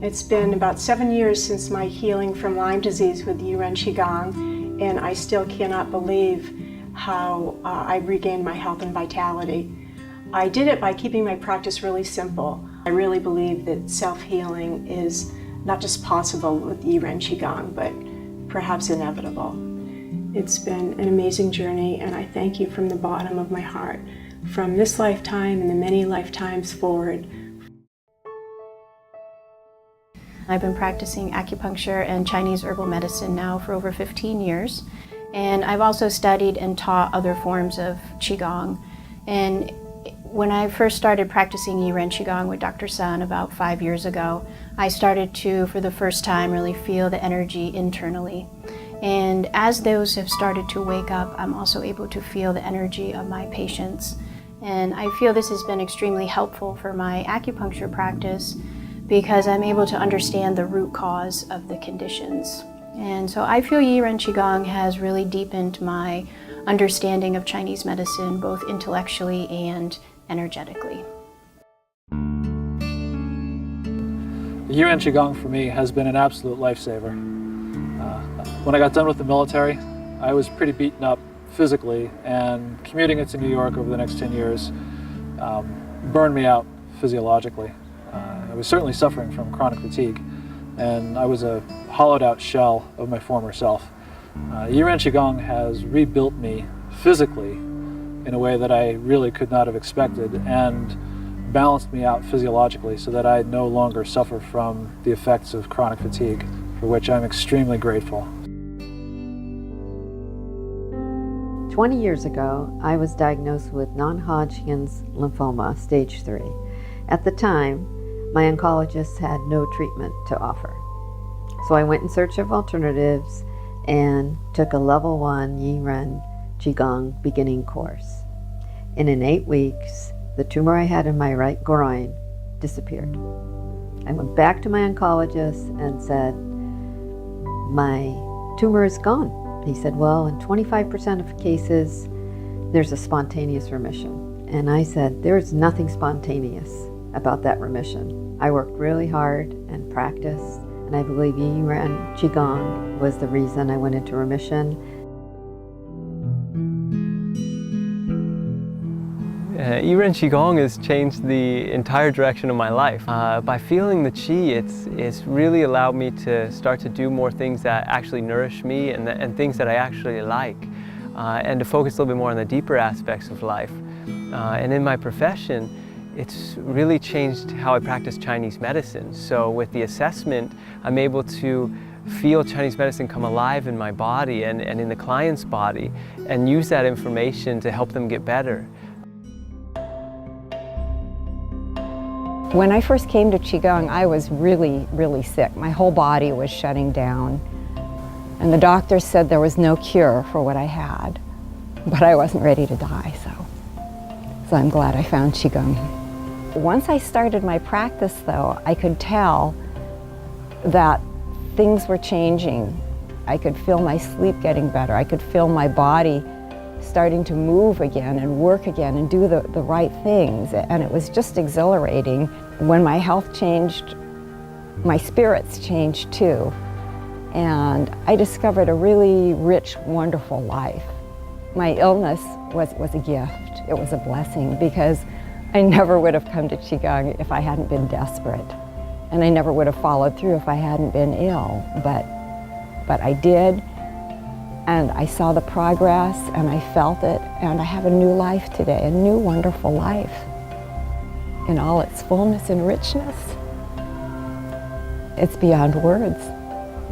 It's been about 7 years since my healing from Lyme disease with Yiren Qigong, and I still cannot believe how I regained my health and vitality. I did it by keeping my practice really simple. I really believe that self-healing is not just possible with Yiren Qigong, but perhaps inevitable. It's been an amazing journey, and I thank you from the bottom of my heart, from this lifetime and the many lifetimes forward. I've been practicing acupuncture and Chinese herbal medicine now for over 15 years. And I've also studied and taught other forms of Qigong. And when I first started practicing Yiren Qigong with Dr. Sun about 5 years ago, I started to, for the first time, really feel the energy internally. And as those have started to wake up, I'm also able to feel the energy of my patients. And I feel this has been extremely helpful for my acupuncture practice because I'm able to understand the root cause of the conditions. And so I feel Yiren Qigong has really deepened my understanding of Chinese medicine, both intellectually and energetically. Yiren Qigong for me has been an absolute lifesaver. When I got done with the military, I was pretty beaten up physically, and commuting it to New York over the next 10 years burned me out physiologically. I was certainly suffering from chronic fatigue, and I was a hollowed out shell of my former self. Yiren Qigong has rebuilt me physically in a way that I really could not have expected, and balanced me out physiologically so that I no longer suffer from the effects of chronic fatigue, for which I'm extremely grateful. 20 years ago, I was diagnosed with non-Hodgkin's lymphoma, stage 3. At the time, my oncologist had no treatment to offer. So I went in search of alternatives and took a level 1 Yiren Qigong beginning course. And in 8 weeks, the tumor I had in my right groin disappeared. I went back to my oncologist and said, my tumor is gone. He said, well, in 25% of cases, there's a spontaneous remission. And I said, there's nothing spontaneous about that remission. I worked really hard and practiced, and I believe Yiren Qigong was the reason I went into remission. Yiren Qigong has changed the entire direction of my life. By feeling the Qi, it's really allowed me to start to do more things that actually nourish me and things that I actually like, and to focus a little bit more on the deeper aspects of life. And in my profession, it's really changed how I practice Chinese medicine. So with the assessment, I'm able to feel Chinese medicine come alive in my body and in the client's body, and use that information to help them get better. When I first came to Qigong, I was really, really sick. My whole body was shutting down. And the doctor said there was no cure for what I had. But I wasn't ready to die, so I'm glad I found Qigong. Once I started my practice, though, I could tell that things were changing. I could feel my sleep getting better. I could feel my body starting to move again and work again and do the right things, and it was just exhilarating. When my health changed, my spirits changed too, and I discovered a really rich, wonderful life. My illness was a gift. It was a blessing, because I never would have come to Qigong if I hadn't been desperate, and I never would have followed through if I hadn't been ill, but I did. And I saw the progress, and I felt it, and I have a new life today, a new wonderful life in all its fullness and richness. It's beyond words,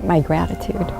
my gratitude.